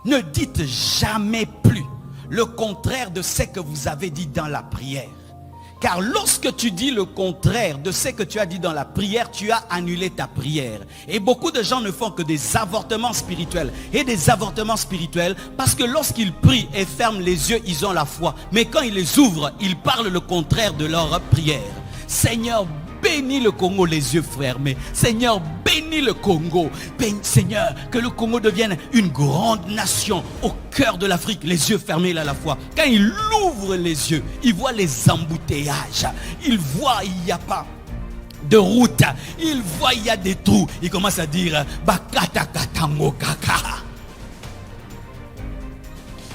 Ne dites jamais plus le contraire de ce que vous avez dit dans la prière. Car lorsque tu dis le contraire de ce que tu as dit dans la prière, tu as annulé ta prière. Et beaucoup de gens ne font que des avortements spirituels. Et des avortements spirituels parce que lorsqu'ils prient et ferment les yeux, ils ont la foi. Mais quand ils les ouvrent, ils parlent le contraire de leur prière. Seigneur, bénis le Congo les yeux fermés. Seigneur, bénis le Congo. Seigneur, que le Congo devienne une grande nation au cœur de l'Afrique, les yeux fermés à la fois. Quand il ouvre les yeux, il voit les embouteillages. Il voit, il n'y a pas de route. Il voit, il y a des trous. Il commence à dire, Bakata katango kaka.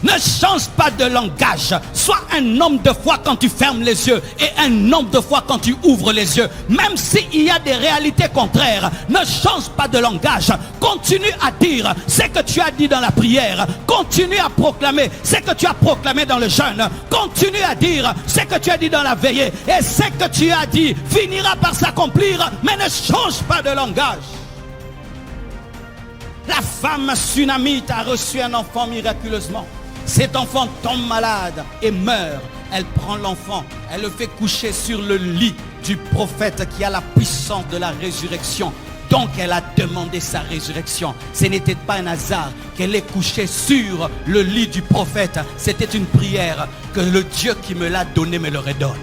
Ne change pas de langage. Sois un homme de foi quand tu fermes les yeux et un homme de foi quand tu ouvres les yeux. Même s'il y a des réalités contraires, ne change pas de langage. Continue à dire ce que tu as dit dans la prière. Continue à proclamer ce que tu as proclamé dans le jeûne. Continue à dire ce que tu as dit dans la veillée. Et ce que tu as dit finira par s'accomplir. Mais ne change pas de langage. La femme sunamite a reçu un enfant miraculeusement. Cet enfant tombe malade et meurt. Elle prend l'enfant, elle le fait coucher sur le lit du prophète qui a la puissance de la résurrection. Donc elle a demandé sa résurrection. Ce n'était pas un hasard qu'elle ait couché sur le lit du prophète. C'était une prière que le Dieu qui me l'a donné me le redonne.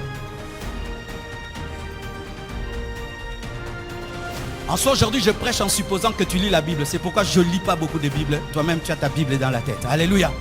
En soi, aujourd'hui, je prêche en supposant que tu lis la Bible. C'est pourquoi je ne lis pas beaucoup de Bibles. Toi-même, tu as ta Bible dans la tête. Alléluia.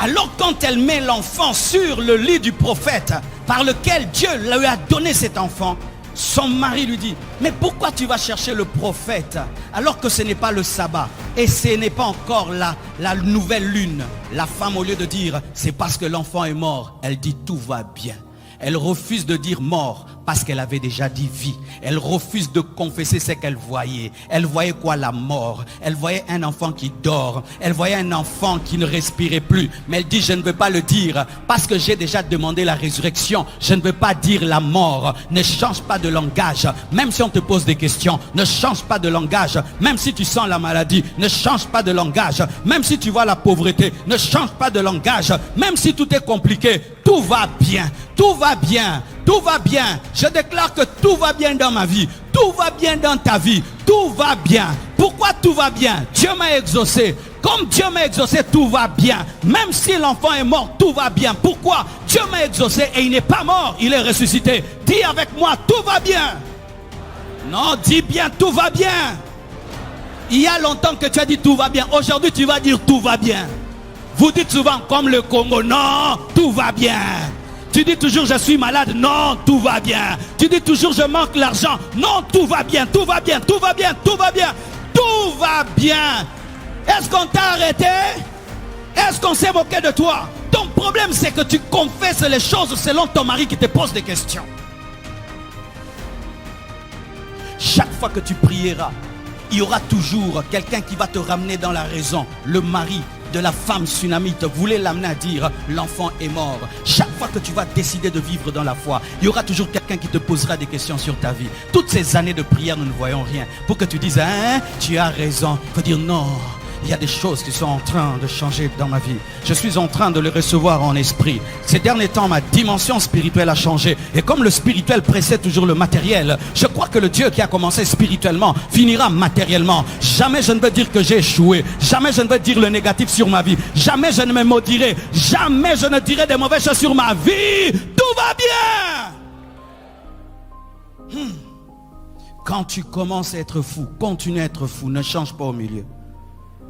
Alors quand elle met l'enfant sur le lit du prophète par lequel Dieu lui a donné cet enfant, son mari lui dit, mais pourquoi tu vas chercher le prophète alors que ce n'est pas le sabbat et ce n'est pas encore la nouvelle lune? La femme, au lieu de dire, c'est parce que l'enfant est mort, elle dit tout va bien. Elle refuse de dire mort parce qu'elle avait déjà dit vie. Elle refuse de confesser ce qu'elle voyait. Elle voyait quoi? La mort. Elle voyait un enfant qui dort. Elle voyait un enfant qui ne respirait plus. Mais elle dit, je ne veux pas le dire parce que j'ai déjà demandé la résurrection. Je ne veux pas dire la mort. Ne change pas de langage. Même si on te pose des questions, ne change pas de langage. Même si tu sens la maladie, ne change pas de langage. Même si tu vois la pauvreté, ne change pas de langage. Même si tout est compliqué, tout va bien. Tout va bien. Tout va bien. Je déclare que tout va bien dans ma vie. Tout va bien dans ta vie. Tout va bien. Pourquoi tout va bien? Dieu m'a exaucé. Comme Dieu m'a exaucé, tout va bien. Même si l'enfant est mort, tout va bien. Pourquoi? Dieu m'a exaucé et il n'est pas mort. Il est ressuscité. Dis avec moi, tout va bien. Non, dis bien, tout va bien. Il y a longtemps que tu as dit tout va bien. Aujourd'hui, tu vas dire tout va bien. Vous dites souvent comme le Congo, non, tout va bien. Tu dis toujours je suis malade, non, tout va bien. Tu dis toujours je manque l'argent, non, tout va bien, tout va bien, tout va bien, tout va bien, tout va bien. Est-ce qu'on t'a arrêté? Est-ce qu'on s'est moqué de toi? Ton problème c'est que tu confesses les choses selon ton mari qui te pose des questions. Chaque fois que tu prieras, il y aura toujours quelqu'un qui va te ramener dans la raison. Le mari de la femme sunamite voulait l'amener à dire l'enfant est mort. Chaque fois que tu vas décider de vivre dans la foi, il y aura toujours quelqu'un qui te posera des questions sur ta vie. Toutes ces années de prière, nous ne voyons rien. Pour que tu dises, hein, tu as raison. Il faut dire non. Il y a des choses qui sont en train de changer dans ma vie. Je suis en train de les recevoir en esprit. Ces derniers temps, ma dimension spirituelle a changé. Et comme le spirituel précède toujours le matériel, je crois que le Dieu qui a commencé spirituellement finira matériellement. Jamais je ne veux dire que j'ai échoué. Jamais je ne veux dire le négatif sur ma vie. Jamais je ne me maudirai. Jamais je ne dirai des mauvaises choses sur ma vie. Tout va bien. Quand tu commences à être fou, continue à être fou. Ne change pas au milieu.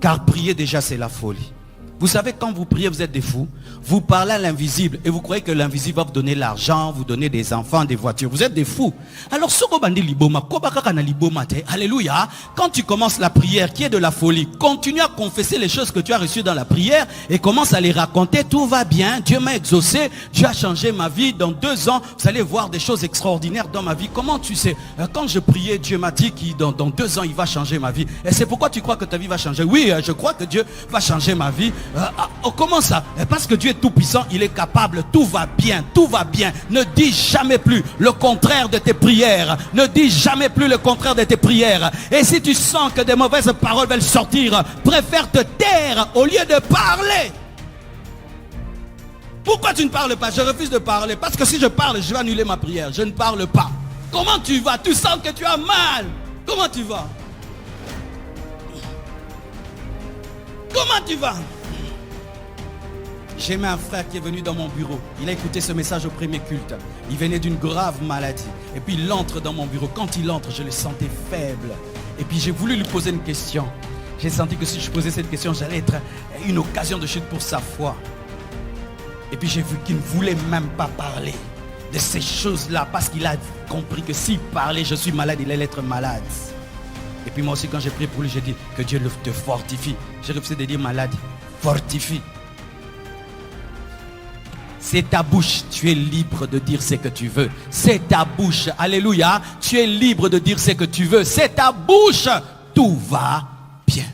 Car prier déjà c'est la folie. Vous savez, quand vous priez, vous êtes des fous. Vous parlez à l'invisible et vous croyez que l'invisible va vous donner l'argent, vous donner des enfants, des voitures. Vous êtes des fous. Alors, alléluia. Quand tu commences la prière qui est de la folie, continue à confesser les choses que tu as reçues dans la prière et commence à les raconter. Tout va bien. Dieu m'a exaucé. Dieu a changé ma vie. Dans 2 ans, vous allez voir des choses extraordinaires dans ma vie. Comment tu sais? Quand je priais, Dieu m'a dit que dans 2 ans, il va changer ma vie. Et c'est pourquoi tu crois que ta vie va changer? Oui, je crois que Dieu va changer ma vie. Comment ça? Parce que Dieu est tout puissant, il est capable, tout va bien, tout va bien. Ne dis jamais plus le contraire de tes prières. Ne dis jamais plus le contraire de tes prières. Et si tu sens que des mauvaises paroles veulent sortir, préfère te taire au lieu de parler. Pourquoi tu ne parles pas? Je refuse de parler. Parce que si je parle, je vais annuler ma prière. Je ne parle pas. Comment tu vas? Tu sens que tu as mal. Comment tu vas? Comment tu vas? J'ai un frère qui est venu dans mon bureau. Il a écouté ce message au premier culte. Il venait d'une grave maladie. Et puis il entre dans mon bureau. Quand il entre, je le sentais faible. Et puis j'ai voulu lui poser une question. J'ai senti que si je posais cette question, j'allais être une occasion de chute pour sa foi. Et puis j'ai vu qu'il ne voulait même pas parler de ces choses-là. Parce qu'il a compris que s'il parlait, je suis malade, il allait être malade. Et puis moi aussi, quand j'ai prié pour lui, j'ai dit que Dieu te fortifie. J'ai refusé de dire malade, fortifie. C'est ta bouche, tu es libre de dire ce que tu veux. C'est ta bouche, alléluia, tu es libre de dire ce que tu veux. C'est ta bouche, tout va bien.